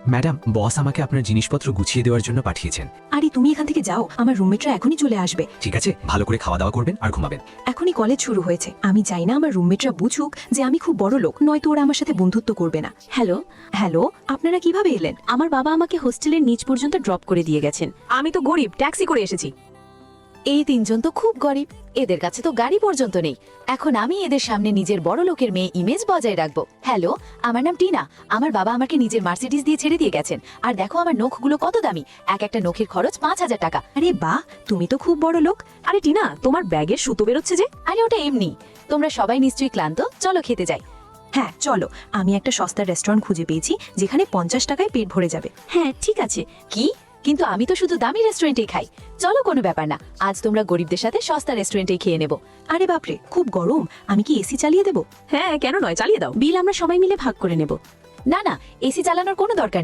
Madam, বস আমাকে আপনার জিনিসপত্র গুছিয়ে দেওয়ার জন্য পাঠিয়েছেন। আরে তুমি এখান থেকে যাও, আমার রুমমেটরা এখনই চলে আসবে। ঠিক আছে, ভালো করে খাওয়া দাওয়া করবেন আর ঘুমাবেন। এখনই কলেজ শুরু হয়েছে, আমি চাই না আমার রুমমেটরা বুঝুক যে আমি খুব বড় লোক, নয়তো ওরা আমার সাথে বন্ধুত্ব করবে না। হ্যালো, হ্যালো, আপনারা কিভাবে এলেন? আমার বাবা আমাকে হোস্টেলের নিচ পর্যন্ত ড্রপ করে দিয়ে গেছেন। আমি তো গরিব, ট্যাক্সি করে এসেছি। এই তিনজন তো খুব গরিব, এদের কাছে তো গাড়ি পর্যন্ত নেই। এখন আমি এদের সামনে নিজের বড় লোকের মেয়ে ইমেজ বজায় রাখবো। হ্যালো, আমার নাম টিনা। আমার বাবা আমাকে নিজের মার্সিডিজ দিয়ে ছেড়ে দিয়ে গেছেন। আর দেখো আমার নখগুলো কত দামি, এক একটা নখের খরচ ৫,০০০ টাকা। আরে বাহ, তুমি তো খুব বড় লোক। আরে টিনা, তোমার ব্যাগের সুতো বেরোচ্ছে যে। আরে ওটা এমনি। তোমরা সবাই নিশ্চয়ই ক্লান্ত, চলো খেতে যাই। হ্যাঁ চলো, আমি একটা সস্তার রেস্টুরেন্ট খুঁজে পেয়েছি যেখানে ৫০ টাকায় পেট ভরে যাবে। হ্যাঁ ঠিক আছে। কি? কিন্তু আমি তো শুধু দামি রেস্টুরেন্টেই খাই। চলো, কোনো ব্যাপার না, আজ তোমরা গরিবদের সাথে সস্তা রেস্টুরেন্টেই খেয়ে নেব। আরে বাপরে, খুব গরম, আমি কি এসি চালিয়ে দেবো? হ্যাঁ, কেন নয়, চালিয়ে দাও। বিল আমরা সবাই মিলে ভাগ করে নেব। না না, এসি চালানোর কোনো দরকার নেই।